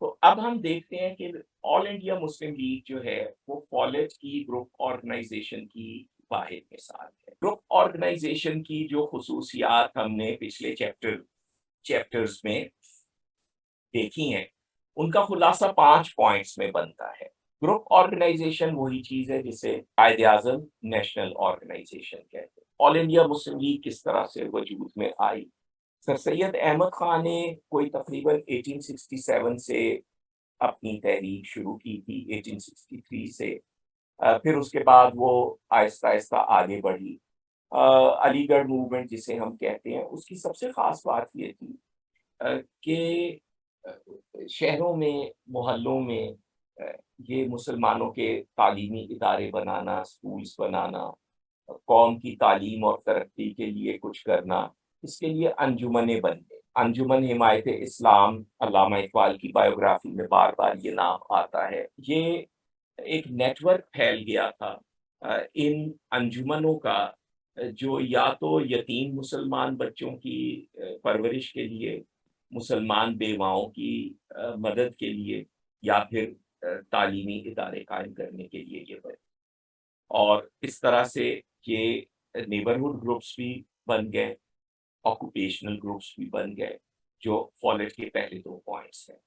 تو اب ہم دیکھتے ہیں کہ آل انڈیا مسلم لیگ جو ہے وہ فالج کی گروپ آرگنائزیشن کی واحد مثال ہے۔ گروپ آرگنائزیشن کی جو خصوصیات ہم نے پچھلے چیپٹرز میں دیکھی ہیں، ان کا خلاصہ 5 پوائنٹس میں بنتا ہے۔ گروپ آرگنائزیشن وہی چیز ہے جسے قائد اعظم نیشنل آرگنائزیشن کہتے ہیں۔ آل انڈیا مسلم لیگ کس طرح سے وجود میں آئی؟ سر سید احمد خان نے کوئی تقریباً 1867 سے اپنی تحریک شروع کی تھی، 1863 سے۔ پھر اس کے بعد وہ آہستہ آہستہ آگے بڑھی۔ علی گڑھ موومنٹ جسے ہم کہتے ہیں، اس کی سب سے خاص بات یہ تھی کہ شہروں میں، محلوں میں یہ مسلمانوں کے تعلیمی ادارے بنانا، اسکولز بنانا، قوم کی تعلیم اور ترقی کے لیے کچھ کرنا، اس کے لیے انجمنیں بن گئے۔ انجمن حمایت اسلام، علامہ اقبال کی بایوگرافی میں بار بار یہ نام آتا ہے۔ یہ ایک نیٹ ورک پھیل گیا تھا ان انجمنوں کا، جو یا تو یتیم مسلمان بچوں کی پرورش کے لیے، مسلمان بیواؤں کی مدد کے لیے، یا پھر تعلیمی ادارے قائم کرنے کے لیے یہ بنے۔ اور اس طرح سے یہ نیبرہڈ گروپس بھی بن گئے، آکوپیشنل گروپس بھی بن گئے، جو فالج کے پہلے 2 پوائنٹس ہیں۔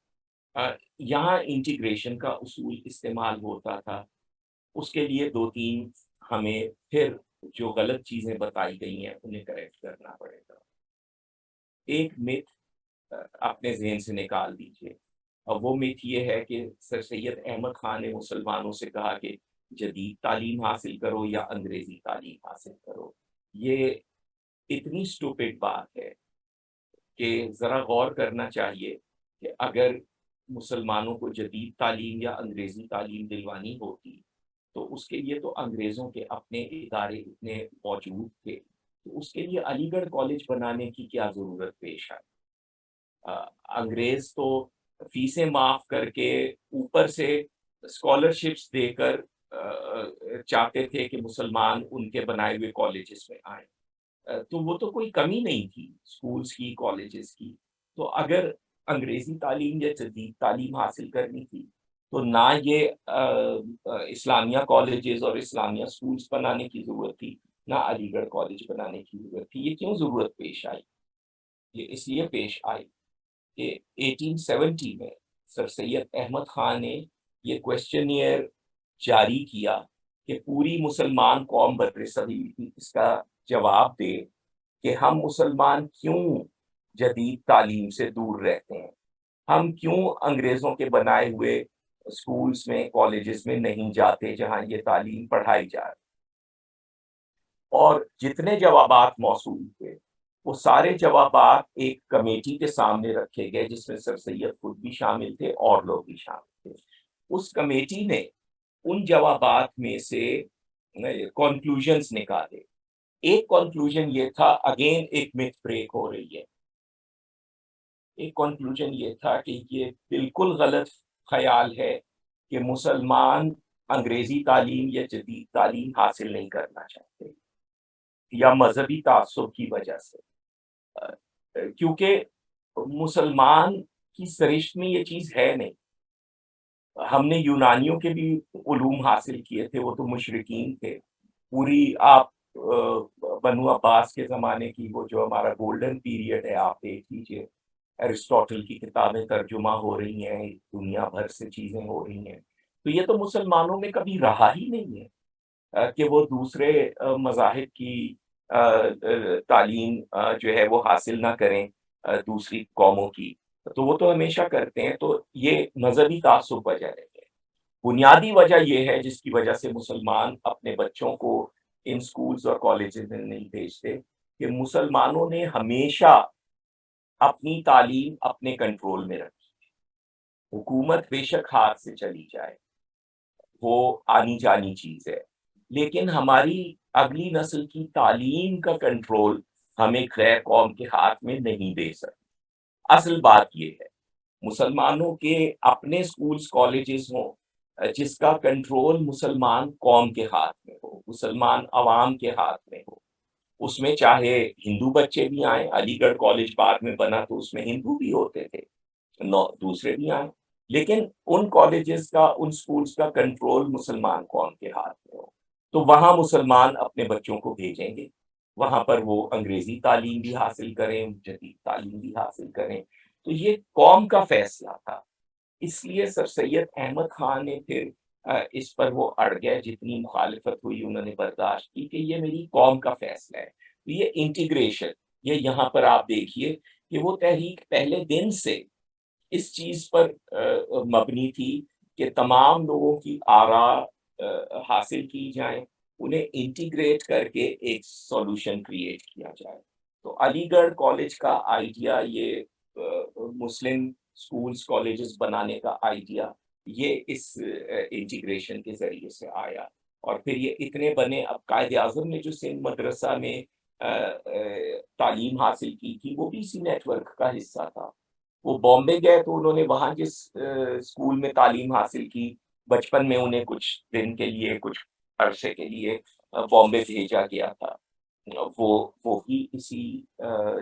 یہاں انٹیگریشن کا اصول استعمال ہوتا تھا۔ اس کے لیے 2-3 ہمیں پھر جو غلط چیزیں بتائی گئی ہیں انہیں کریکٹ کرنا پڑے گا۔ ایک مت اپنے ذہن سے نکال دیجیے، اور وہ مت یہ ہے کہ سر سید احمد خان نے مسلمانوں سے کہا کہ جدید تعلیم حاصل کرو یا انگریزی تعلیم حاصل کرو۔ یہ اتنی سٹوپڈ بات ہے کہ ذرا غور کرنا چاہیے کہ اگر مسلمانوں کو جدید تعلیم یا انگریزی تعلیم دلوانی ہوتی تو اس کے لیے تو انگریزوں کے اپنے ادارے اتنے موجود تھے، تو اس کے لیے علی گڑھ کالج بنانے کی کیا ضرورت پیش آئی؟ انگریز تو فیسیں معاف کر کے اوپر سے اسکالرشپس دے کر چاہتے تھے کہ مسلمان ان کے بنائے ہوئے کالجز میں آئیں۔ تو وہ تو کوئی کمی نہیں تھی اسکولز کی، کالجز کی۔ تو اگر انگریزی تعلیم یا جدید تعلیم حاصل کرنی تھی تو نہ یہ اسلامیہ کالجز اور اسلامیہ اسکولز بنانے کی ضرورت تھی، نہ علی گڑھ کالج بنانے کی ضرورت تھی۔ یہ کیوں ضرورت پیش آئی؟ یہ اس لیے پیش آئی کہ 1870 میں سر سید احمد خان نے یہ کویسچنیئر جاری کیا کہ پوری مسلمان قوم برصغیر اس کا جواب دے کہ ہم مسلمان کیوں جدید تعلیم سے دور رہتے ہیں، ہم کیوں انگریزوں کے بنائے ہوئے اسکولز میں، کالجز میں نہیں جاتے جہاں یہ تعلیم پڑھائی جا رہی۔ اور جتنے جوابات موصول ہوئے وہ سارے جوابات ایک کمیٹی کے سامنے رکھے گئے، جس میں سر سید خود بھی شامل تھے اور لوگ بھی شامل تھے۔ اس کمیٹی نے ان جوابات میں سے کنکلوژنز نکالے۔ ایک کنکلوژن یہ تھا، اگین ایک متھ بریک ہو رہی ہے، ایک کنکلوژن یہ تھا کہ یہ بالکل غلط خیال ہے کہ مسلمان انگریزی تعلیم یا جدید تعلیم حاصل نہیں کرنا چاہتے، یا مذہبی تعصب کی وجہ سے، کیونکہ مسلمان کی سرشت میں یہ چیز ہے نہیں۔ ہم نے یونانیوں کے بھی علوم حاصل کیے تھے، وہ تو مشرکین تھے۔ پوری آپ بنو عباس کے زمانے کی وہ جو ہمارا گولڈن پیریڈ ہے، آپ دیکھ لیجیے، ایرسٹوٹل کی کتابیں ترجمہ ہو رہی ہیں، دنیا بھر سے چیزیں ہو رہی ہیں۔ تو یہ تو مسلمانوں میں کبھی رہا ہی نہیں ہے کہ وہ دوسرے مذاہب کی تعلیم جو ہے وہ حاصل نہ کریں دوسری قوموں کی، تو وہ تو ہمیشہ کرتے ہیں۔ تو یہ مذہبی تعصب وجہ ہے۔ بنیادی وجہ یہ ہے جس کی وجہ سے مسلمان اپنے بچوں کو ان سکولز اور کالجز میں نہیں بھیجتے، کہ مسلمانوں نے ہمیشہ اپنی تعلیم اپنے کنٹرول میں رکھی۔ حکومت بے شک ہاتھ سے چلی جائے، وہ آنی جانی چیز ہے، لیکن ہماری اگلی نسل کی تعلیم کا کنٹرول ہم ایک غیر قوم کے ہاتھ میں نہیں دے سکتے۔ اصل بات یہ ہے، مسلمانوں کے اپنے سکولز، کالجز ہوں جس کا کنٹرول مسلمان قوم کے ہاتھ میں ہو، مسلمان عوام کے ہاتھ میں ہو۔ اس میں چاہے ہندو بچے بھی آئیں، علی گڑھ کالج بعد میں بنا تو اس میں ہندو بھی ہوتے تھے، دوسرے بھی آئیں، لیکن ان کالجز کا ان سکولز کا کنٹرول مسلمان قوم کے ہاتھ میں ہو تو وہاں مسلمان اپنے بچوں کو بھیجیں گے، وہاں پر وہ انگریزی تعلیم بھی حاصل کریں، جدید تعلیم بھی حاصل کریں۔ تو یہ قوم کا فیصلہ تھا، اس لیے سر سید احمد خان نے پھر اس پر وہ اڑ گئے، جتنی مخالفت ہوئی انہوں نے برداشت کی کہ یہ میری قوم کا فیصلہ ہے۔ تو یہ انٹیگریشن، یہ یہاں پر آپ دیکھیے کہ وہ تحریک پہلے دن سے اس چیز پر مبنی تھی کہ تمام لوگوں کی آراء حاصل کی جائیں، انہیں انٹیگریٹ کر کے ایک سولوشن کریٹ کیا جائے۔ تو علی گڑھ کالج کا آئیڈیا، یہ مسلم سکولز کالجز بنانے کا آئیڈیا، یہ اس انٹیگریشن کے ذریعے سے آیا، اور پھر یہ اتنے بنے۔ اب قائد اعظم نے جو سندھ مدرسہ میں تعلیم حاصل کی تھی وہ بھی اسی نیٹ ورک کا حصہ تھا۔ وہ بامبے گئے تو انہوں نے وہاں جس اسکول میں تعلیم حاصل کی، بچپن میں انہیں کچھ دن کے لیے، کچھ عرصے کے لیے بامبے بھیجا گیا تھا، وہ بھی اسی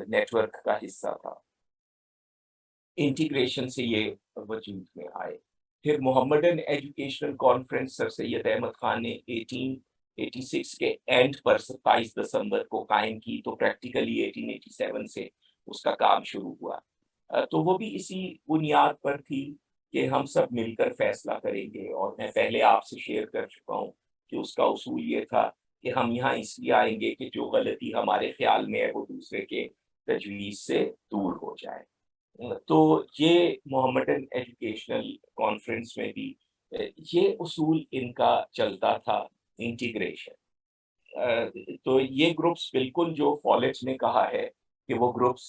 نیٹ ورک کا حصہ تھا۔ انٹیگریشن سے یہ وجود میں آئے۔ پھر محمدن ایجوکیشنل کانفرنس سر سید احمد خان نے 1886 کے اینڈ پر 27 دسمبر کو قائم کی، تو پریکٹیکلی 1887 سے اس کا کام شروع ہوا۔ تو وہ بھی اسی بنیاد پر تھی کہ ہم سب مل کر فیصلہ کریں گے، اور میں پہلے آپ سے شیئر کر چکا ہوں کہ اس کا اصول یہ تھا کہ ہم یہاں اس لیے آئیں گے کہ جو غلطی ہمارے خیال میں ہے وہ دوسرے کے تجویز سے دور ہو جائے۔ تو یہ محمدن ایجوکیشنل کانفرنس میں بھی یہ اصول ان کا چلتا تھا، انٹیگریشن۔ تو یہ گروپس بالکل جو فالج نے کہا ہے کہ وہ گروپس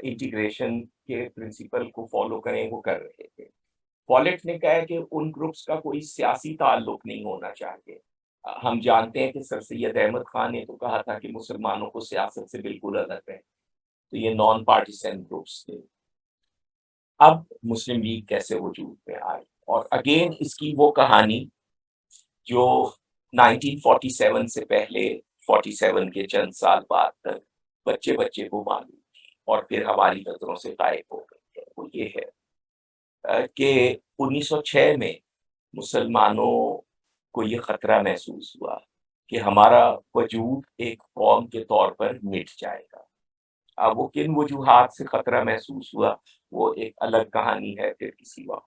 انٹیگریشن کے پرنسپل کو فالو کریں، وہ کر رہے تھے۔ فالج نے کہا ہے کہ ان گروپس کا کوئی سیاسی تعلق نہیں ہونا چاہیے۔ ہم جانتے ہیں کہ سر سید احمد خان نے تو کہا تھا کہ مسلمانوں کو سیاست سے بالکل الگ ہے، تو یہ نان پارٹیسن گروپس تھے۔ اب مسلم لیگ کیسے وجود میں آئی، اور اگین اس کی وہ کہانی جو 1947 سے پہلے، 47 کے چند سال بعد تک بچے بچے کو معلوم تھی اور پھر ہماری نظروں سے غائب ہو گئی ہے، وہ یہ ہے کہ 1906 میں مسلمانوں کو یہ خطرہ محسوس ہوا کہ ہمارا وجود ایک قوم کے طور پر مٹ جائے گا۔ اب وہ کن وجوہات سے خطرہ محسوس ہوا وہ ایک الگ کہانی ہے پھر کسی وقت۔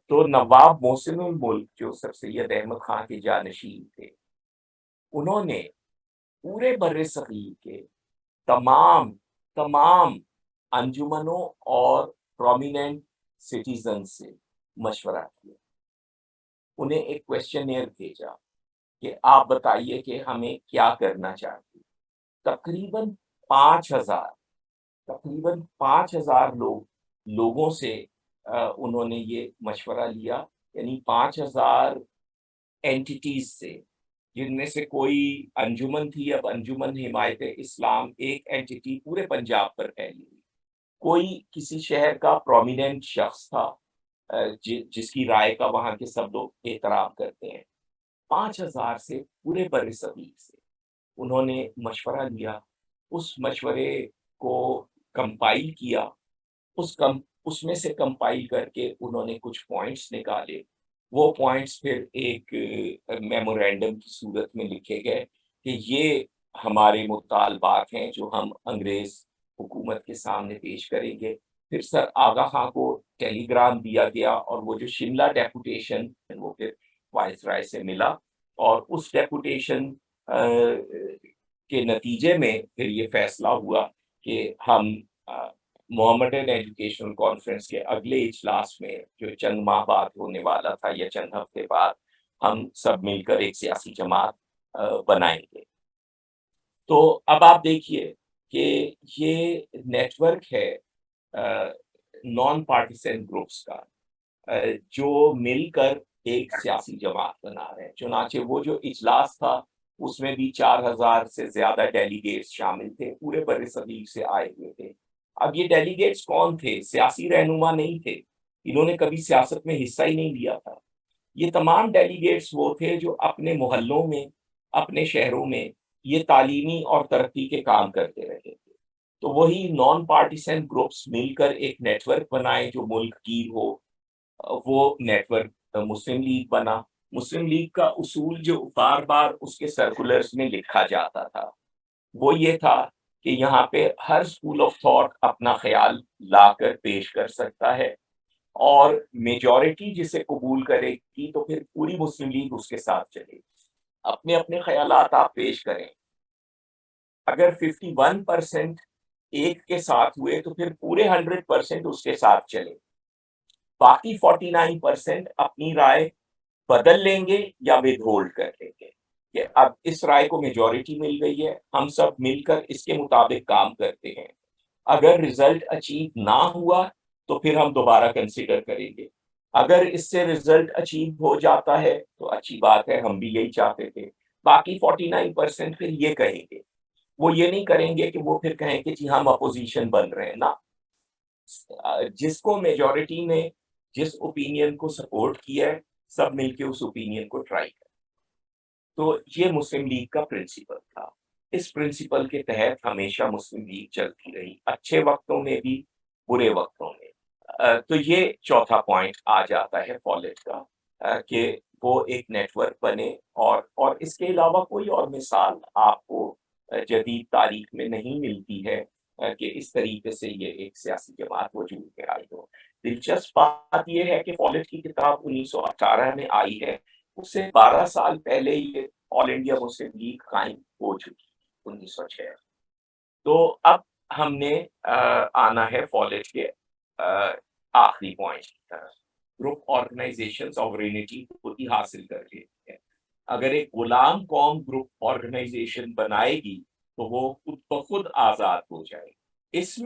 تو نواب محسن الملک جو سر سید احمد خان کے جانشین تھے، انہوں نے پورے بر صغیر کے تمام تمام انجمنوں اور پرومیننٹ سٹیزن سے مشورہ کیا، انہیں ایک کویسچنئر بھیجا کہ آپ بتائیے کہ ہمیں کیا کرنا چاہیے۔ تقریباً 5000 تقریباً 5000 لوگوں سے انہوں نے یہ مشورہ لیا، یعنی 5000 اینٹیٹیز سے، جن میں سے کوئی انجمن تھی۔ اب انجمن حمایت اسلام ایک اینٹیٹی پورے پنجاب پر پھیلی ہوئی، کوئی کسی شہر کا پرومیننٹ شخص تھا جس کی رائے کا وہاں کے سب لوگ احترام کرتے ہیں۔ 5000 سے پورے بر صغیر سے انہوں نے مشورہ لیا، اس مشورے کو کمپائل کیا، اس میں سے کمپائل کر کے انہوں نے کچھ پوائنٹس نکالے، وہ پوائنٹس پھر ایک میمورینڈم کی صورت میں لکھے گئے کہ یہ ہمارے مطالبات ہیں جو ہم انگریز حکومت کے سامنے پیش کریں گے۔ پھر سر آغا خان کو ٹیلی گرام دیا گیا، اور وہ جو شملہ ڈیپوٹیشن وہ پھر وائس رائے سے ملا، اور اس ڈیپوٹیشن کے نتیجے میں پھر یہ فیصلہ ہوا کہ ہم محمدن ایجوکیشنل کانفرنس کے اگلے اجلاس میں جو چند ماہ بعد ہونے والا تھا یا چند ہفتے بعد، ہم سب مل کر ایک سیاسی جماعت بنائیں گے۔ تو اب آپ دیکھیے کہ یہ نیٹ ورک ہے نان پارٹیسن گروپس کا، جو مل کر ایک سیاسی جماعت بنا رہے ہیں۔ چنانچہ وہ جو اجلاس تھا اس میں بھی 4000 سے زیادہ ڈیلیگیٹس شامل تھے، پورے بر صغیر سے آئے ہوئے تھے۔ اب یہ ڈیلیگیٹس کون تھے؟ سیاسی رہنما نہیں تھے، انہوں نے کبھی سیاست میں حصہ ہی نہیں لیا تھا۔ یہ تمام ڈیلیگیٹس وہ تھے جو اپنے محلوں میں، اپنے شہروں میں یہ تعلیمی اور ترقی کے کام کرتے رہے تھے۔ تو وہی نان پارٹیسن گروپس مل کر ایک نیٹ ورک بنائے جو ملک گیر ہو، وہ نیٹ ورک مسلم لیگ بنا. مسلم لیگ کا اصول جو بار بار اس کے سرکولرز میں لکھا جاتا تھا وہ یہ تھا کہ یہاں پہ ہر اسکول آف تھاٹ اپنا خیال لا کر پیش کر سکتا ہے اور میجورٹی جسے قبول کرے گی تو پھر پوری مسلم لیگ اس کے ساتھ چلے گی. اپنے اپنے خیالات آپ پیش کریں. اگر 51% ایک کے ساتھ ہوئے تو پھر پورے 100% اس کے ساتھ چلے. باقی 49% اپنی رائے بدل لیں گے یا ود ہولڈ کر لیں گے کہ اب اس رائے کو میجورٹی مل گئی ہے, ہم سب مل کر اس کے مطابق کام کرتے ہیں. اگر ریزلٹ اچیو نہ ہوا تو پھر ہم دوبارہ کنسیڈر کریں گے. اگر اس سے ریزلٹ اچیو ہو جاتا ہے تو اچھی بات ہے, ہم بھی یہی چاہتے تھے. باقی 49% پھر یہ کہیں گے, وہ یہ نہیں کریں گے کہ وہ پھر کہیں کہ جی ہم اپوزیشن بن رہے ہیں نا. جس کو میجورٹی نے جس اوپینین کو سپورٹ کیا ہے سب مل کے اس اوپینین کو ٹرائی کریں. تو یہ مسلم لیگ کا پرنسپل تھا. اس پرنسپل کے تحت ہمیشہ مسلم لیگ چلتی رہی, اچھے وقتوں میں بھی برے وقتوں میں. تو یہ چوتھا پوائنٹ آ جاتا ہے فالٹ کا, کہ وہ ایک نیٹ ورک بنے. اور اس کے علاوہ کوئی اور مثال آپ کو جدید تاریخ میں نہیں ملتی ہے کہ اس طریقے سے یہ ایک سیاسی جماعت وجود میں آئی ہو. دلچسپ بات یہ ہے کہ فالٹ کی کتاب 1918 میں آئی ہے, اس سے 12 سال پہلے یہ آل انڈیا مسلم لیگ قائم ہو چکی 1906. تو اب ہم نے آنا ہے فالٹ کے آخری پوائنٹ کی طرف. گروپ آرگنائزیشن سوورینٹی خود ہی حاصل کر لیتی ہے. اگر ایک غلام قوم گروپ آرگنائزیشن بنائے گی تو وہ خود بخود آزاد ہو جائے گی. اس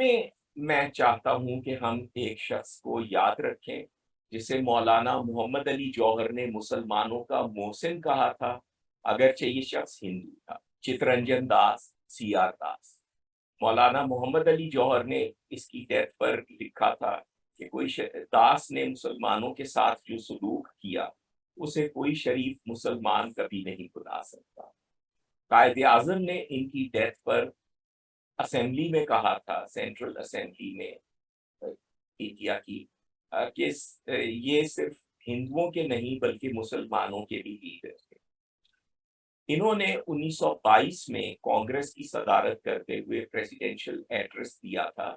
میں چاہتا ہوں کہ ہم ایک شخص کو یاد رکھیں جسے مولانا محمد علی جوہر نے مسلمانوں کا محسن کہا تھا, اگرچہ یہ شخص ہندو تھا. Chittaranjan Das, C R Das. مولانا محمد علی جوہر نے اس کی ڈیتھ پر لکھا تھا کہ کوئی داس نے مسلمانوں کے ساتھ جو سلوک کیا اسے کوئی شریف مسلمان کبھی نہیں بھلا سکتا. قائد اعظم نے ان کی ڈیتھ پر اسمبلی میں کہا تھا, سینٹرل اسمبلی میں انڈیا کی, کہ یہ صرف ہندوؤں کے نہیں بلکہ مسلمانوں کے بھی لیڈر تھے. انہوں نے 1922 میں کانگریس کی صدارت کرتے ہوئے پریزیڈینشل ایڈریس دیا تھا,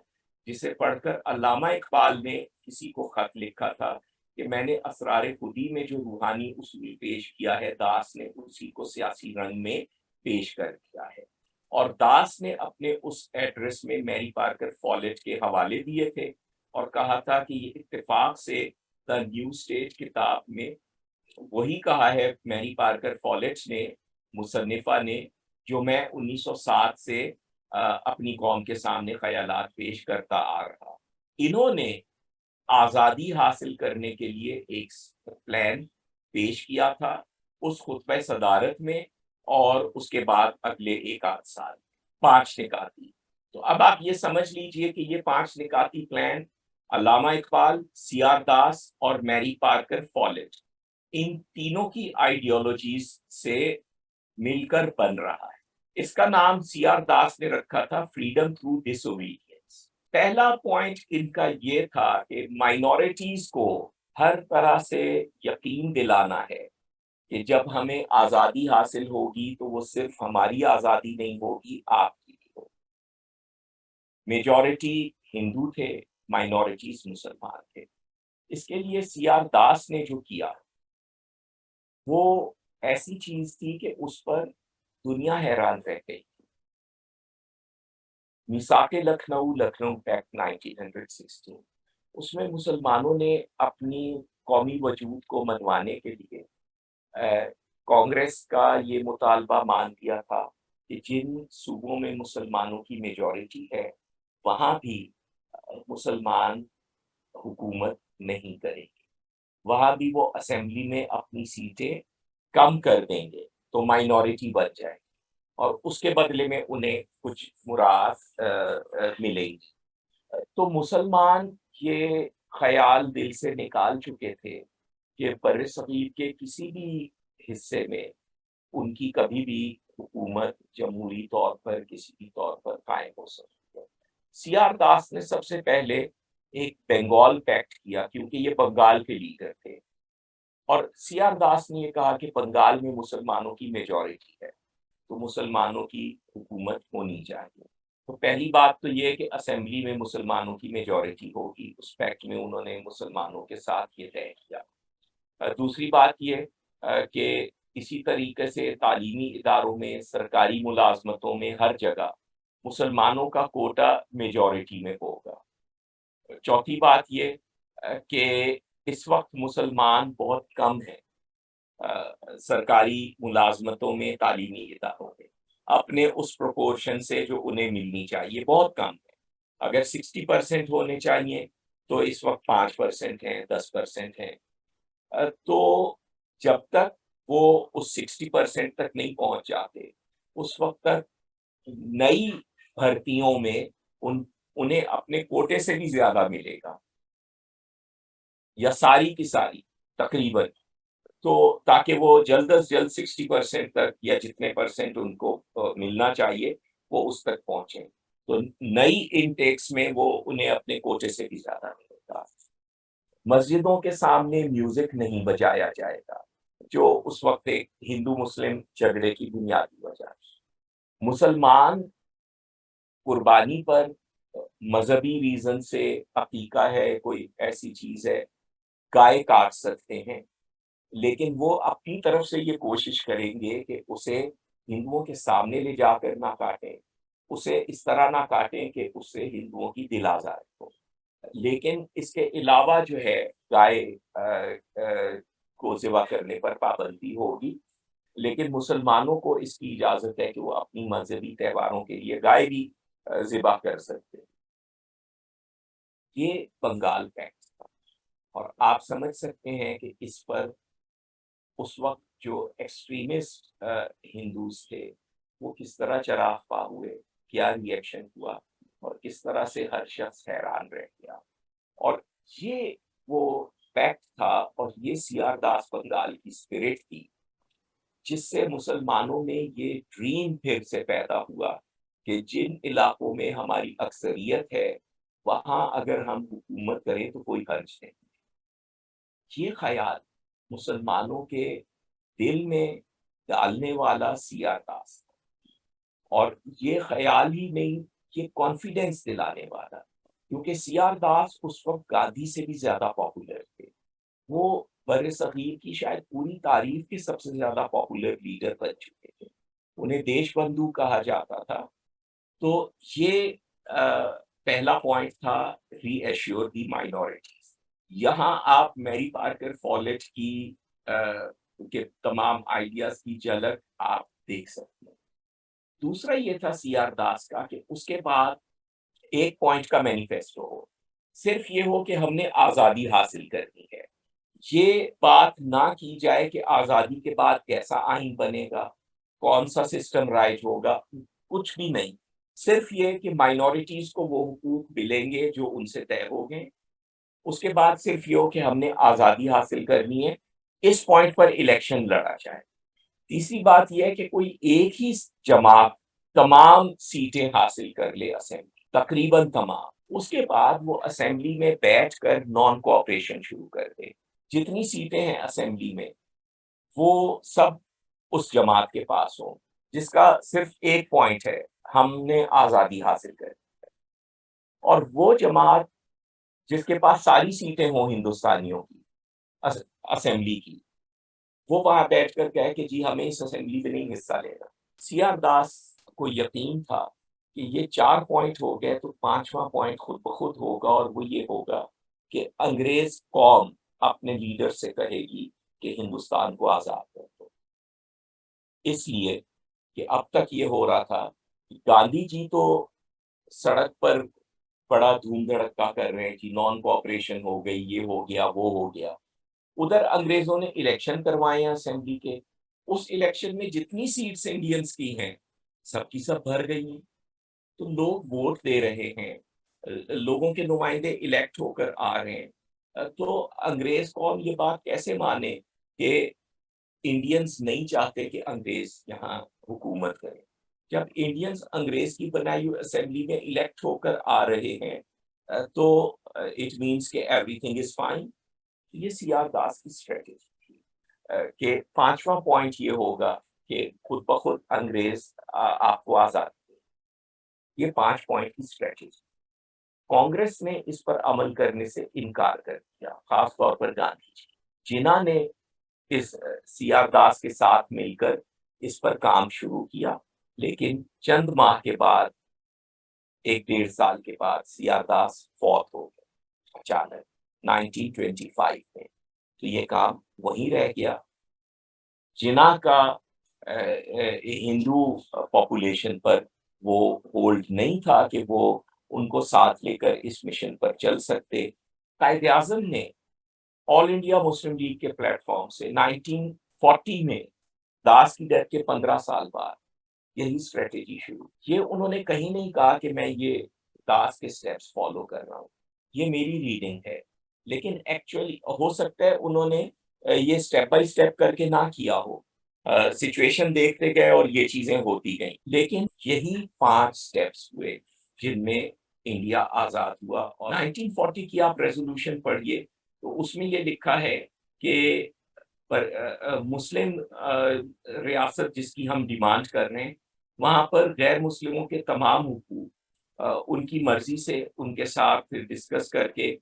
جسے پڑھ کر علامہ اقبال نے کسی کو خط لکھا تھا کہ میں نے اسرار خودی میں جو روحانی اصول پیش کیا ہے داس نے اسی کو سیاسی رنگ میں پیش کر دیا ہے. اور داس نے اپنے اس ایڈریس میں میری پارکر فالٹ کے حوالے دیے تھے اور کہا تھا کہ یہ اتفاق سے دا نیو اسٹیٹ کتاب میں وہی کہا ہے میری پارکر فالٹ نے, مصنفہ نے, جو میں 1907 سے اپنی قوم کے سامنے خیالات پیش کرتا آ رہا. انہوں نے آزادی حاصل کرنے کے لیے ایک پلان پیش کیا تھا اس خطبہ صدارت میں, اور اس کے بعد اگلے ایک آدھ سال 5 نکاتی. تو اب آپ یہ سمجھ لیجئے کہ یہ 5 نکاتی پلان علامہ اقبال, سی آر داس اور میری پارکر فالٹ, ان تینوں کی آئیڈیالوجیز سے مل کر بن رہا ہے. اس کا نام سی آر داس نے رکھا تھا فریڈم تھرو ڈس اوبیڈینس. پہلا پوائنٹ ان کا یہ تھا کہ مائنورٹیز کو ہر طرح سے یقین دلانا ہے کہ جب ہمیں آزادی حاصل ہوگی تو وہ صرف ہماری آزادی نہیں ہوگی, آپ کی بھی ہوگی. میجورٹی ہندو تھے, مائنورٹیز مسلمان تھے. اس کے لیے سی آر داس نے جو کیا وہ ایسی چیز تھی کہ اس پر دنیا حیران رہ گئی. میثاق لکھنؤ ایکٹ 1916, اس میں مسلمانوں نے اپنی قومی وجود کو منوانے کے لیے کانگریس کا یہ مطالبہ مان دیا تھا کہ جن صوبوں میں مسلمانوں کی میجورٹی ہے وہاں بھی مسلمان حکومت نہیں کریں گے, وہاں بھی وہ اسمبلی میں اپنی سیٹیں کم کر دیں گے تو مائنورٹی بچ جائے گی, اور اس کے بدلے میں انہیں کچھ مراعات ملے گی. تو مسلمان یہ خیال دل سے نکال چکے تھے کہ بر صغیر کے کسی بھی حصے میں ان کی کبھی بھی حکومت جمہوری طور پر کسی بھی طور پر قائم ہو سکتی ہے. سی آر داس نے سب سے پہلے ایک بنگال پیکٹ کیا کیونکہ یہ بنگال کے لیڈر تھے، اور سی آر داس نے یہ کہا کہ بنگال میں مسلمانوں کی میجورٹی ہے تو مسلمانوں کی حکومت ہونی چاہیے۔ تو پہلی بات تو یہ کہ اسمبلی میں مسلمانوں کی میجورٹی ہوگی، اس پیکٹ میں انہوں نے مسلمانوں کے ساتھ یہ طے کیا۔ دوسری بات یہ کہ اسی طریقے سے تعلیمی اداروں میں، سرکاری ملازمتوں میں، ہر جگہ مسلمانوں کا کوٹا میجورٹی میں ہوگا۔ چوتھی بات یہ کہ اس وقت مسلمان بہت کم ہیں سرکاری ملازمتوں میں، تعلیمی اداروں میں، اپنے اس پروپورشن سے جو انہیں ملنی چاہیے بہت کم ہے۔ اگر 60% ہونے چاہیے تو اس وقت 5% ہیں، 10% ہیں۔ تو جب تک وہ اس 60% تک نہیں پہنچ جاتے اس وقت تک نئی بھرتیوں میں انہیں اپنے کوٹے سے بھی زیادہ ملے گا، یا ساری کی ساری تقریباً، تو تاکہ وہ جلد از جلد 60% تک یا جتنے پرسنٹ ان کو ملنا چاہیے وہ اس تک پہنچے، تو نئی انٹیکس میں وہ انہیں اپنے کوٹے سے بھی زیادہ ملے گا۔ مسجدوں کے سامنے میوزک نہیں بجایا جائے گا، جو اس وقت ایک ہندو مسلم جھگڑے کی بنیادی وجہ ہے۔ مسلمان قربانی پر مذہبی ریزن سے، عقیقہ ہے، کوئی ایسی چیز ہے، گائے کاٹ سکتے ہیں، لیکن وہ اپنی طرف سے یہ کوشش کریں گے کہ اسے ہندوؤں کے سامنے لے جا کر نہ کاٹیں، اسے اس طرح نہ کاٹیں کہ اس سے ہندوؤں کی دل آزاری ہو۔ لیکن اس کے علاوہ جو ہے گائے کو ذبح کرنے پر پابندی ہوگی، لیکن مسلمانوں کو اس کی اجازت ہے کہ وہ اپنی مذہبی تہواروں کے لیے گائے بھی ذبح کر سکتے ہیں۔ یہ بنگال پیکٹ تھا، اور آپ سمجھ سکتے ہیں کہ اس پر اس وقت جو ایکسٹریمسٹ ہندوز تھے وہ کس طرح چراغ پا ہوئے، کیا ری ایکشن ہوا، اور کس طرح سے ہر شخص حیران رہ گیا۔ اور یہ وہ پیکٹ تھا، اور یہ سی آر داس بنگال کی اسپرٹ تھی، جس سے مسلمانوں میں یہ ڈریم پھر سے پیدا ہوا کہ جن علاقوں میں ہماری اکثریت ہے وہاں اگر ہم حکومت کریں تو کوئی حرج نہیں۔ یہ خیال مسلمانوں کے دل میں ڈالنے والا سی آر داس، اور یہ خیال ہی نہیں، یہ کانفیڈینس دلانے والا، کیونکہ سی آر داس اس وقت گاندھی سے بھی زیادہ پاپولر تھے۔ وہ بر صغیر کی شاید پوری تاریخ کے سب سے زیادہ پاپولر لیڈر بن چکے تھے، انہیں دیش بندھو کہا جاتا تھا۔ تو یہ پہلا پوائنٹ تھا، ری ایشور دی مائنورٹیز۔ یہاں آپ میری پارکر فولیٹ کی کے تمام آئیڈیاز کی جھلک آپ دیکھ سکتے ہیں۔ دوسرا یہ تھا سی آر داس کا کہ اس کے بعد ایک پوائنٹ کا مینیفیسٹو ہو، صرف یہ ہو کہ ہم نے آزادی حاصل کرنی ہے۔ یہ بات نہ کی جائے کہ آزادی کے بعد کیسا آئین بنے گا، کون سا سسٹم رائج ہوگا، کچھ بھی نہیں، صرف یہ کہ مائنورٹیز کو وہ حقوق ملیں گے جو ان سے طے ہو گئے۔ اس کے بعد صرف یہ ہو کہ ہم نے آزادی حاصل کرنی ہے، اس پوائنٹ پر الیکشن لڑا جائے۔ تیسری بات یہ ہے کہ کوئی ایک ہی جماعت تمام سیٹیں حاصل کر لے اسمبلی، تقریباً تمام، اس کے بعد وہ اسمبلی میں بیٹھ کر نان کوآپریشن شروع کر دے۔ جتنی سیٹیں ہیں اسمبلی میں وہ سب اس جماعت کے پاس ہوں، جس کا صرف ایک پوائنٹ ہے، ہم نے آزادی حاصل کر لی ہے۔ اور وہ جماعت جس کے پاس ساری سیٹیں ہوں ہندوستانیوں کی اسمبلی کی، وہ وہاں بیٹھ کر کہے کہ جی ہمیں اس اسمبلی میں نہیں حصہ لینا۔ سی آر داس کو یقین تھا کہ یہ 4 پوائنٹ ہو گئے تو 5واں پوائنٹ خود بخود ہوگا، اور وہ یہ ہوگا کہ انگریز قوم اپنے لیڈر سے کہے گی کہ ہندوستان کو آزاد کر دو۔ اس لیے کہ اب تک یہ ہو رہا تھا کہ گاندھی جی تو سڑک پر بڑا دھوم دھڑکا کر رہے ہیں کہ نان کوآپریشن ہو گئی، یہ ہو گیا، وہ ہو گیا۔ ادھر انگریزوں نے الیکشن کروائے ہیں اسمبلی کے، اس الیکشن میں جتنی سیٹس انڈینز کی ہیں سب کی سب بھر گئی ہیں، تو لوگ ووٹ دے رہے ہیں، لوگوں کے نمائندے الیکٹ ہو کر آ رہے ہیں۔ تو انگریز قوم یہ بات کیسے مانے کہ انڈینز نہیں چاہتے کہ انگریز یہاں حکومت کرے، جب انڈینز انگریز کی بنائی ہوئی اسمبلی میں الیکٹ ہو کر آ رہے ہیں تو اٹ مینس کہ ایوری تھنگ از فائن. یہ سی آر داس کی اسٹریٹجی تھی کہ پانچواں پوائنٹ یہ ہوگا کہ خود بخود انگریز آپ کو آزاد کرے. یہ 5 پوائنٹ کی اسٹریٹجی. کانگریس نے اس پر عمل کرنے سے انکار کر دیا، خاص طور پر گاندھی جی، جنہوں نے اس سی آر داس کے ساتھ مل کر اس پر کام شروع کیا. لیکن چند ماہ کے بعد، 1 ڈیڑھ سال کے بعد سی آر داس فوت ہو گئے اچانک 1925 میں. تو یہ کام وہیں رہ گیا. جناح کا ہندو پاپولیشن پر وہ ہولڈ نہیں تھا کہ وہ ان کو ساتھ لے کر اس مشن پر چل سکتے. قائد اعظم نے آل انڈیا مسلم لیگ کے پلیٹ فارم سے 1940 میں داس کی ڈیتھ کے 15 سال بعد یہی اسٹریٹجی شروع. یہ انہوں نے کہیں نہیں کہا کہ میں یہ داس کے سٹیپس فالو کر رہا ہوں، یہ میری ریڈنگ ہے. لیکن ایکچولی ہو سکتا ہے انہوں نے یہ سٹیپ بائی سٹیپ کر کے نہ کیا ہو، سچویشن دیکھتے گئے اور یہ چیزیں ہوتی گئیں. لیکن یہی 5 سٹیپس ہوئے جن میں انڈیا آزاد ہوا. اور 1940 کی آپ ریزولوشن پڑھیے تو اس میں یہ لکھا ہے کہ مسلم ریاست جس کی ہم ڈیمانڈ کر رہے ہیں، وہاں پر غیر مسلموں کے تمام حقوق ان کی مرضی سے ان کے ساتھ پھر ڈسکس کر کے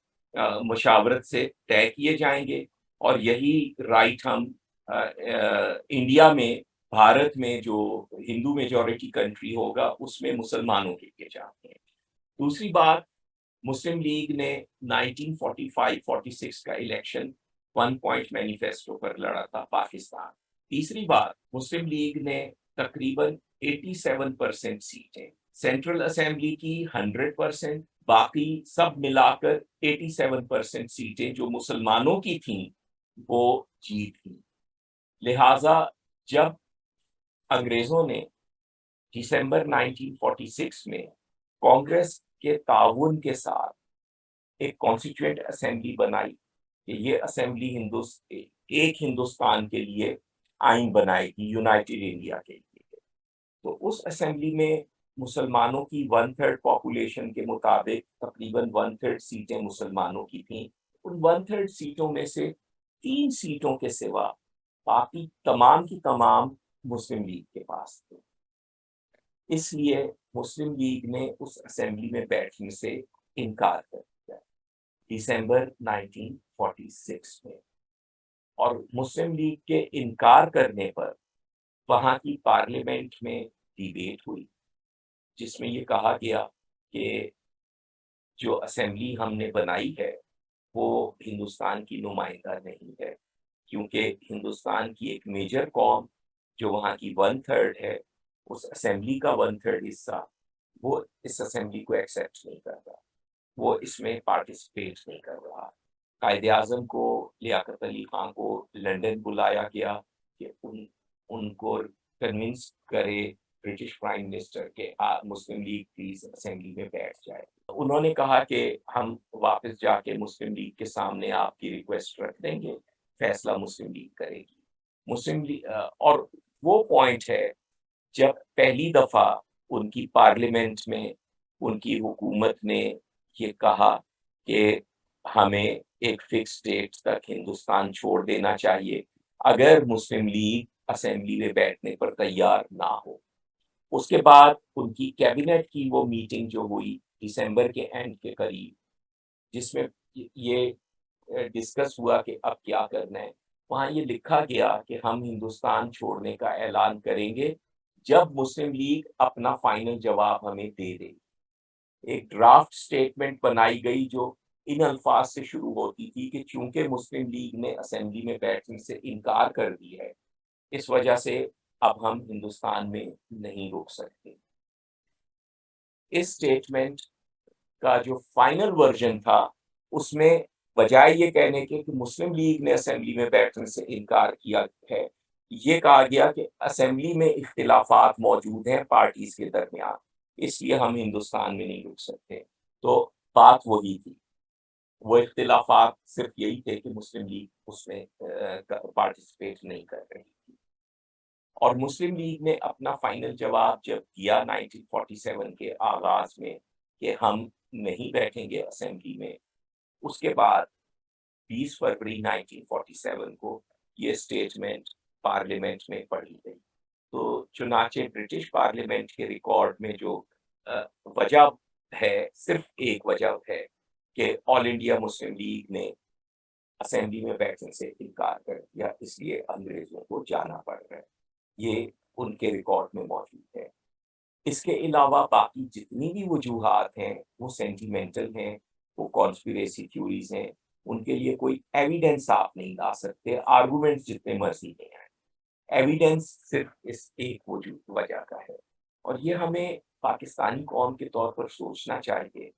مشاورت سے طے کیے جائیں گے. اور یہی رائٹ ہم انڈیا میں، بھارت میں جو ہندو میجورٹی کنٹری ہوگا اس میں مسلمانوں کے لیے چاہتے ہیں. دوسری بات، مسلم لیگ نے 1945-46 کا الیکشن 1 پوائنٹ مینیفیسٹو پر لڑا تھا پاکستان. تیسری بات، مسلم لیگ نے تقریباً 87% سیٹیں، سینٹرل اسمبلی کی 100%، باقی سب ملا کر 87% سیٹیں جو مسلمانوں کی تھیں وہ جیت گئی. لہذا جب انگریزوں نے دسمبر 1946 میں کانگریس کے تعاون کے ساتھ ایک کانسٹیٹیوئنٹ اسمبلی بنائی کہ یہ اسمبلی ایک ہندوستان کے لیے آئین بنائے گی، یونائٹڈ انڈیا کے لیے. تو اس اسمبلی میں مسلمانوں کی 1/3 پاپولیشن کے مطابق تقریباً 1/3 سیٹیں مسلمانوں کی تھیں. ان 1/3 سیٹوں میں سے 3 سیٹوں کے سوا باقی تمام کی تمام مسلم لیگ کے پاس تھے. اس لیے مسلم لیگ نے اس اسمبلی میں بیٹھنے سے انکار کر دیا دسمبر 1946 میں. اور مسلم لیگ کے انکار کرنے پر وہاں کی پارلیمنٹ میں ڈیبیٹ ہوئی، جس میں یہ کہا گیا کہ جو اسمبلی ہم نے بنائی ہے وہ ہندوستان کی نمائندہ نہیں ہے، کیونکہ ہندوستان کی ایک میجر قوم جو وہاں کی 1/3 ہے، اس اسمبلی کا 1/3 حصہ، وہ اس اسمبلی کو ایکسیپٹ نہیں کرتا، وہ اس میں پارٹیسپیٹ نہیں کر رہا. قائد اعظم کو، لیاقت علی خان کو لنڈن بلایا گیا کہ ان کو کنونس کرے برٹش پرائم منسٹر کہ مسلم لیگ پلیز اسمبلی میں بیٹھ جائے. انہوں نے کہا کہ ہم واپس جا کے مسلم لیگ کے سامنے آپ کی ریکویسٹ رکھ دیں گے، فیصلہ مسلم لیگ کرے گی. مسلم لیگ اور وہ پوائنٹ ہے جب پہلی دفعہ ان کی پارلیمنٹ میں ان کی حکومت نے یہ کہا کہ ہمیں ایک فکس ڈیٹ تک ہندوستان چھوڑ دینا چاہیے اگر مسلم لیگ اسمبلی میں بیٹھنے پر تیار نہ ہو. اس کے بعد ان کی کیبنٹ کی وہ میٹنگ جو ہوئی دسمبر کے اینڈ کے قریب، جس میں یہ ڈسکس ہوا کہ اب کیا کرنا ہے، وہاں یہ لکھا گیا کہ ہم ہندوستان چھوڑنے کا اعلان کریں گے جب مسلم لیگ اپنا فائنل جواب ہمیں دے دے. ایک ڈرافٹ سٹیٹمنٹ بنائی گئی جو ان الفاظ سے شروع ہوتی تھی کہ چونکہ مسلم لیگ نے اسمبلی میں بیٹھنے سے انکار کر دی ہے، اس وجہ سے اب ہم ہندوستان میں نہیں رک سکتے. اس سٹیٹمنٹ کا جو فائنل ورژن تھا اس میں بجائے یہ کہنے کے کہ مسلم لیگ نے اسمبلی میں بیٹھنے سے انکار کیا ہے، یہ کہا گیا کہ اسمبلی میں اختلافات موجود ہیں پارٹیز کے درمیان، اس لیے ہم ہندوستان میں نہیں رک سکتے. تو بات وہی تھی، وہ اختلافات صرف یہی تھے کہ مسلم لیگ اس میں پارٹیسپیٹ نہیں کر رہی تھی. اور مسلم لیگ نے اپنا فائنل جواب جب دیا 1947 کے آغاز میں کہ ہم نہیں بیٹھیں گے اسمبلی میں. اس کے بعد 20 فروری 1947 کو یہ اسٹیٹمنٹ پارلیمنٹ میں پڑھی گئی. تو چنانچہ برٹش پارلیمنٹ کے ریکارڈ میں جو وجہ ہے، صرف ایک وجہ ہے کہ آل انڈیا مسلم لیگ نے اسمبلی میں بیٹھنے سے انکار کر دیا، اس لیے انگریزوں کو جانا پڑ رہا ہے. یہ ان کے ریکارڈ میں موجود ہے. اس کے علاوہ باقی جتنی بھی وجوہات ہیں وہ سینٹیمنٹل ہیں، وہ کانسپیریسی تھیوریز ہیں. ان کے لیے کوئی ایویڈنس آپ نہیں لا سکتے، آرگومنٹس جتنے مرضی نہیں ہیں. ایویڈنس صرف اس ایک وجود وجہ کا ہے. اور یہ ہمیں پاکستانی قوم کے طور پر سوچنا چاہیے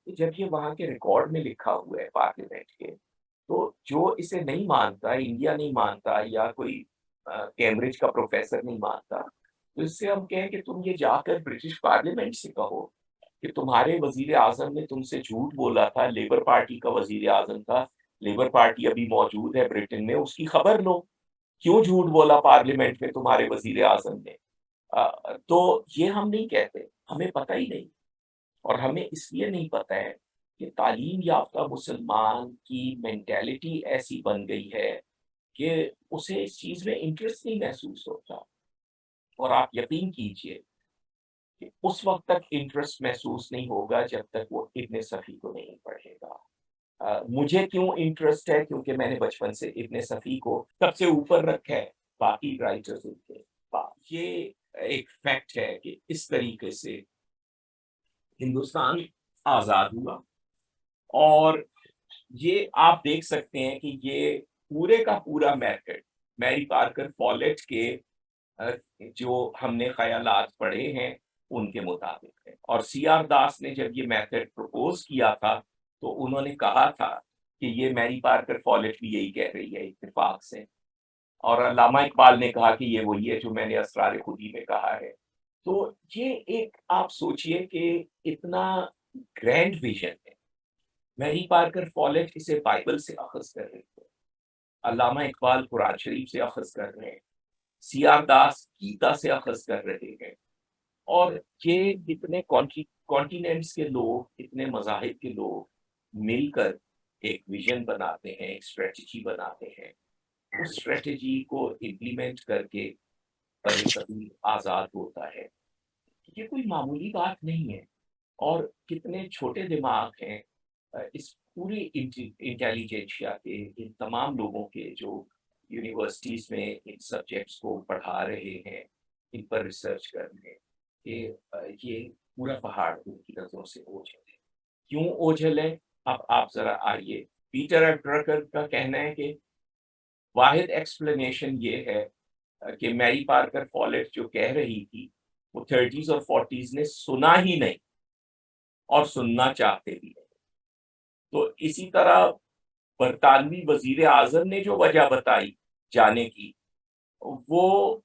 کہ جب یہ وہاں کے ریکارڈ میں لکھا ہوا ہے پارلیمنٹ کے، تو جو اسے نہیں مانتا، انڈیا نہیں مانتا، یا کوئی کیمبرج کا پروفیسر نہیں مانتا، تو اس سے ہم کہیں کہ تم یہ جا کر برٹش پارلیمنٹ سے کہو کہ تمہارے وزیر اعظم نے تم سے جھوٹ بولا تھا. لیبر پارٹی کا وزیر اعظم تھا، لیبر پارٹی ابھی موجود ہے برٹن میں، اس کی خبر لو کیوں جھوٹ بولا پارلیمنٹ میں تمہارے وزیر اعظم نے. تو یہ ہم نہیں کہتے، ہمیں پتہ ہی نہیں. اور ہمیں اس لیے نہیں پتہ ہے کہ تعلیم یافتہ مسلمان کی مینٹیلٹی ایسی بن گئی ہے کہ اسے اس چیز میں انٹرسٹ نہیں محسوس ہوتا. اور آپ یقین کیجئے کہ اس وقت تک انٹرسٹ محسوس نہیں ہوگا جب تک وہ ابن صفی کو نہیں پڑھے گا. مجھے کیوں انٹرسٹ ہے؟ کیونکہ میں نے بچپن سے ابن صفی کو سب سے اوپر رکھا ہے باقی رائٹرز کے بعد. یہ ایک فیکٹ ہے کہ اس طریقے سے ہندوستان آزاد ہوا. اور یہ آپ دیکھ سکتے ہیں کہ یہ پورے کا پورا میتھڈ میری پارکر فولیٹ کے جو ہم نے خیالات پڑھے ہیں ان کے مطابق ہے. اور سی آر داس نے جب یہ میتھڈ پروپوز کیا تھا تو انہوں نے کہا تھا کہ یہ میری پارکر فولیٹ بھی یہی کہہ رہی ہے اتفاق سے. اور علامہ اقبال نے کہا کہ یہ وہی ہے جو میں نے اسرار خودی میں کہا ہے. تو یہ ایک آپ سوچئے کہ اتنا گرینڈ ویژن ہے. میری پارکر فولیٹ اسے بائبل سے اخذ کر رہے ہیں، علامہ اقبال قرآن شریف سے اخذ کر رہے ہیں، سی آر داس گیتا سے اخذ کر رہے ہیں. اور یہ اتنے کانٹیننٹس کے لوگ، اتنے مذاہب کے لوگ مل کر ایک ویژن بناتے ہیں، ایک اسٹریٹجی بناتے ہیں. اس اسٹریٹجی کو امپلیمنٹ کر کے بر صغیر آزاد ہوتا ہے. یہ کوئی معمولی بات نہیں ہے. اور کتنے چھوٹے دماغ ہیں اس پوری انٹیلیجنشیا کے، ان تمام لوگوں کے جو یونیورسٹیز میں ان سبجیکٹس کو پڑھا رہے ہیں، ان پر ریسرچ کر رہے ہیں، کہ یہ پورا پہاڑ ان کی نظروں سے اوجھل ہے. کیوں اوجھل ہے؟ اب آپ ذرا آئیے. پیٹر ڈرکر کا کہنا ہے کہ واحد ایکسپلینیشن یہ ہے کہ میری پارکر فولیٹ جو کہہ رہی تھی وہ 30s اور 40s نے سنا ہی نہیں اور سننا چاہتے بھی نہیں. تو اسی طرح برطانوی وزیر اعظم نے جو وجہ بتائی جانے کی، وہ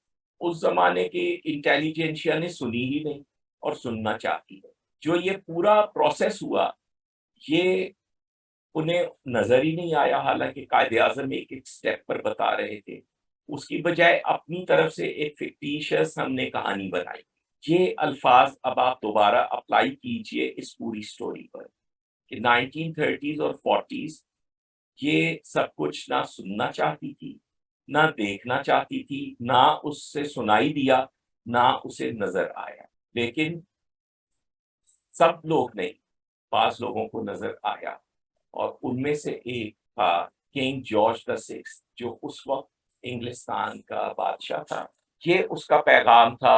اس زمانے کے انٹیلیجنشیا نے سنی ہی نہیں اور سننا چاہتی ہے. جو یہ پورا پروسیس ہوا یہ انہیں نظر ہی نہیں آیا، حالانکہ قائد اعظم ایک ایک سٹیپ پر بتا رہے تھے. اس کی بجائے اپنی طرف سے ایک فکٹیشس ہم نے کہانی بنائی. یہ الفاظ اب آپ دوبارہ اپلائی کیجئے اس پوری سٹوری پر کہ 1930s اور 40s یہ سب کچھ نہ سننا چاہتی تھی، نہ دیکھنا چاہتی تھی، نہ اس سے سنائی دیا، نہ اسے نظر آیا. لیکن سب لوگ نہیں، بعض لوگوں کو نظر آیا. اور ان میں سے ایک تھا کنگ جارج دا سکس، جو اس وقت انگلستان کا بادشاہ تھا. یہ اس کا پیغام تھا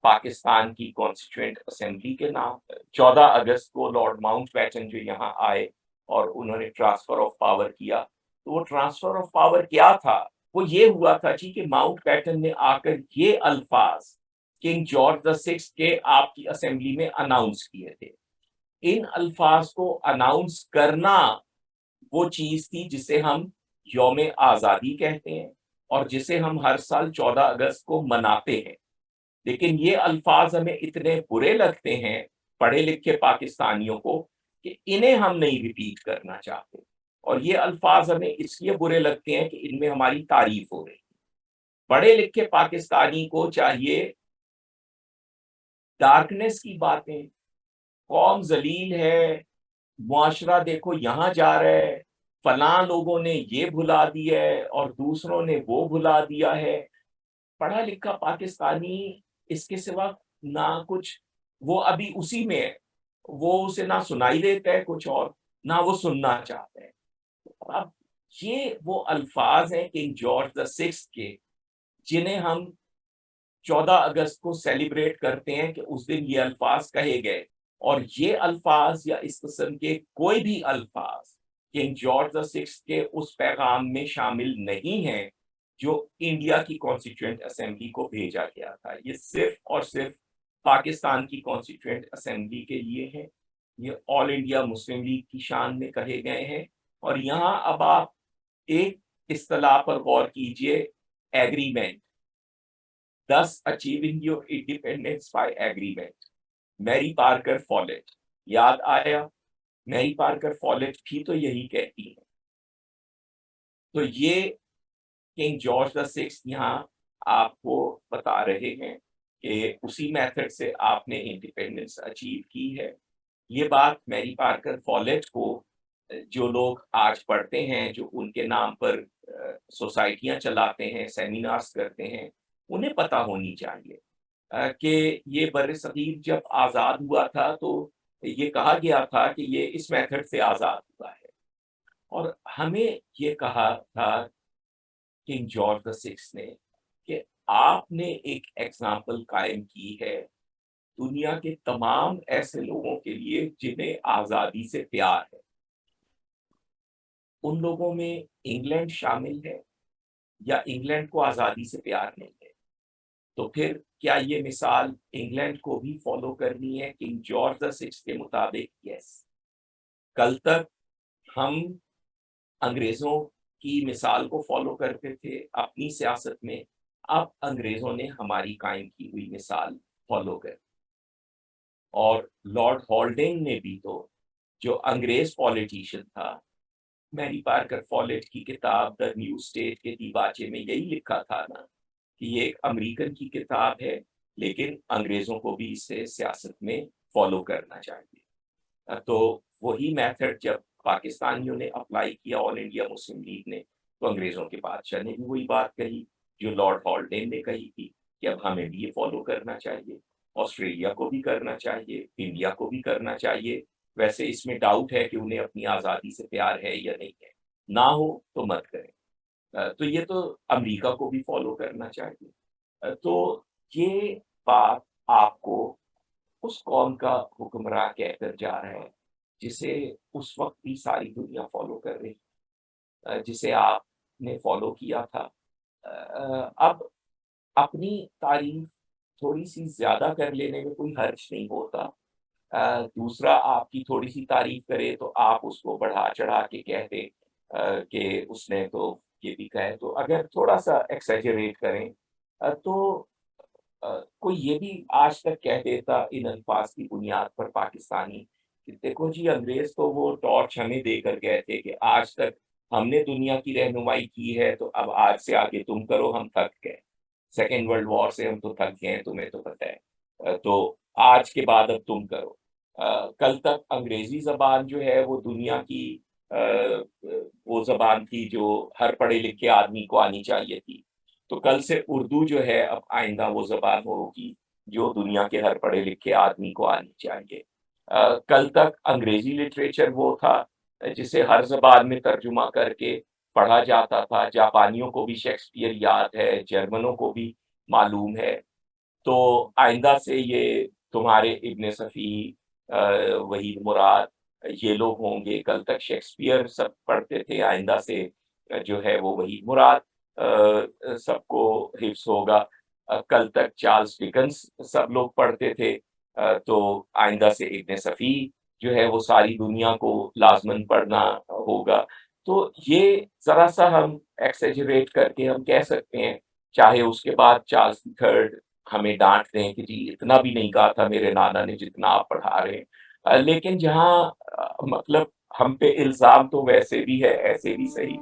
پاکستان کی کانسٹیٹوئنٹ اسمبلی کے نام. 14 اگست کو لارڈ ماؤنٹ بیٹن جو یہاں آئے اور انہوں نے ٹرانسفر آف پاور کیا. تو وہ ٹرانسفر آف پاور کیا تھا؟ وہ یہ ہوا تھا جی کہ ماؤنٹ بیٹن نے آ کر یہ الفاظ کنگ جارج دا سکس کے آپ کی اسمبلی میں اناؤنس کیے تھے. ان الفاظ کو اناؤنس کرنا وہ چیز تھی جسے ہم یوم آزادی کہتے ہیں اور جسے ہم ہر سال 14 اگست کو مناتے ہیں. لیکن یہ الفاظ ہمیں اتنے برے لگتے ہیں پڑھے لکھے پاکستانیوں کو کہ انہیں ہم نہیں ریپیٹ کرنا چاہتے. اور یہ الفاظ ہمیں اس لیے برے لگتے ہیں کہ ان میں ہماری تعریف ہو رہی ہے. پڑھے لکھے پاکستانی کو چاہیے ڈارکنیس کی باتیں، قوم ذلیل ہے، معاشرہ دیکھو یہاں جا رہا ہے، فلاں لوگوں نے یہ بھلا دیا ہے اور دوسروں نے وہ بھلا دیا ہے۔ پڑھا لکھا پاکستانی اس کے سوا نہ کچھ، وہ ابھی اسی میں ہے، وہ اسے نہ سنائی دیتا ہے کچھ اور نہ وہ سننا چاہتا ہے۔ اب یہ وہ الفاظ ہیں کنگ جارج دا سکس کے، جنہیں ہم 14 اگست کو سیلیبریٹ کرتے ہیں کہ اس دن یہ الفاظ کہے گئے، اور یہ الفاظ یا اس قسم کے کوئی بھی الفاظ کنگ جارج دا سکس کے اس پیغام میں شامل نہیں ہیں جو انڈیا کی کانسٹیٹیوئنٹ اسمبلی کو بھیجا گیا تھا۔ یہ صرف اور صرف پاکستان کی کانسٹیٹیوئنٹ اسمبلی کے لیے ہے، یہ آل انڈیا مسلم لیگ کی شان میں کہے گئے ہیں۔ اور یہاں اب آپ ایک اصطلاح پر غور کیجئے، agreement, thus achieving your independence by agreement۔ میری پارکر فولیٹ، یاد آیا؟ میری پارکر فولیٹ بھی تو یہی کہتی ہے۔ تو یہ کنگ جارج دا سکس یہاں آپ کو بتا رہے ہیں کہ اسی میتھڈ سے آپ نے انڈیپینڈنس اچیو کی ہے۔ یہ بات میری پارکر فولیٹ کو جو لوگ آج پڑھتے ہیں، جو ان کے نام پر سوسائٹیاں چلاتے ہیں، سیمینارز کرتے ہیں، انہیں پتہ ہونی چاہیے کہ یہ بر صغیر جب آزاد ہوا تھا تو یہ کہا گیا تھا کہ یہ اس میتھڈ سے آزاد ہوا ہے، اور ہمیں یہ کہا تھا کنگ جارج دا سکس نے کہ آپ نے ایک ایگزامپل قائم کی ہے دنیا کے تمام ایسے لوگوں کے لیے جنہیں آزادی سے پیار ہے۔ ان لوگوں میں انگلینڈ شامل ہے یا انگلینڈ کو آزادی سے پیار نہیں ہے؟ تو پھر کیا یہ مثال انگلینڈ کو بھی فالو کرنی ہے کنگ جارج دا سکس کے مطابق؟ یس۔ کل تک ہم انگریزوں کی مثال کو فالو کرتے تھے اپنی سیاست میں، اب انگریزوں نے ہماری قائم کی ہوئی مثال فالو کر، اور لارڈ ہالڈنگ نے بھی تو، جو انگریز پولیٹیشین تھا، میری پارکر فولیٹ کی کتاب دا نیو اسٹیٹ کے دیباچے میں یہی لکھا تھا نا کہ یہ ایک امریکن کی کتاب ہے، لیکن انگریزوں کو بھی اسے سیاست میں فالو کرنا چاہیے۔ تو وہی میتھڈ جب پاکستانیوں نے اپلائی کیا آل انڈیا مسلم لیگ نے، تو انگریزوں کے بادشاہ نے بھی وہی بات کہی جو لارڈ ہالڈین نے کہی تھی کہ اب ہمیں بھی یہ فالو کرنا چاہیے، آسٹریلیا کو بھی کرنا چاہیے، انڈیا کو بھی کرنا چاہیے۔ ویسے اس میں ڈاؤٹ ہے کہ انہیں اپنی آزادی سے پیار ہے یا نہیں ہے، نہ ہو تو مت کریں۔ تو یہ تو امریکہ کو بھی فالو کرنا چاہیے۔ تو یہ بات آپ کو اس قوم کا حکمراں کہہ کر جا رہا ہے جسے اس وقت بھی ساری دنیا فالو کر رہی، جسے آپ نے فالو کیا تھا۔ اب اپنی تعریف تھوڑی سی زیادہ کر لینے میں کوئی حرج نہیں ہوتا، دوسرا آپ کی تھوڑی سی تعریف کرے تو آپ اس کو بڑھا چڑھا کے کہہ دیں کہ اس نے تو یہ بھی کہا ہے۔ تو اگر تھوڑا سا ایکسیجریٹ کریں تو کوئی یہ بھی آج تک کہہ دیتا ان الفاظ کی بنیاد پر پاکستانی کہ دیکھو جی انگریز تو وہ ٹارچ ہمیں دے کر گئے تھے کہ آج تک ہم نے دنیا کی رہنمائی کی ہے، تو اب آج سے آگے تم کرو، ہم تھک گئے، سیکنڈ ورلڈ وار سے ہم تو تھک گئے ہیں، تمہیں تو پتہ ہے، تو آج کے بعد اب تم کرو۔ کل تک انگریزی زبان جو ہے وہ دنیا کی وہ زبان تھی جو ہر پڑھے لکھے آدمی کو آنی چاہیے تھی، تو کل سے اردو جو ہے اب آئندہ وہ زبان ہوگی جو دنیا کے ہر پڑھے لکھے آدمی کو آنی چاہیے۔ کل تک انگریزی لٹریچر وہ تھا جسے ہر زبان میں ترجمہ کر کے پڑھا جاتا تھا، جاپانیوں کو بھی شیکسپیئر یاد ہے، جرمنوں کو بھی معلوم ہے، تو آئندہ سے یہ تمہارے ابن صفی، وحید مراد، یہ لوگ ہوں گے۔ کل تک شیکسپیئر سب پڑھتے تھے، آئندہ سے جو ہے وہ وحید مراد سب کو حفظ ہوگا۔ کل تک چارلز ڈکنس سب لوگ پڑھتے تھے، تو آئندہ سے ابن صفی جو ہے وہ ساری دنیا کو لازماً پڑھنا ہوگا۔ تو یہ ذرا سا ہم ایکسیجریٹ کر کے ہم کہہ سکتے ہیں، چاہے اس کے بعد چارلز تھرڈ ہمیں ڈانٹ دیں کہ جی اتنا بھی نہیں کہا تھا میرے نانا نے جتنا آپ پڑھا رہے ہیں، لیکن جہاں مطلب ہم پہ الزام تو ویسے بھی ہے ایسے بھی صحیح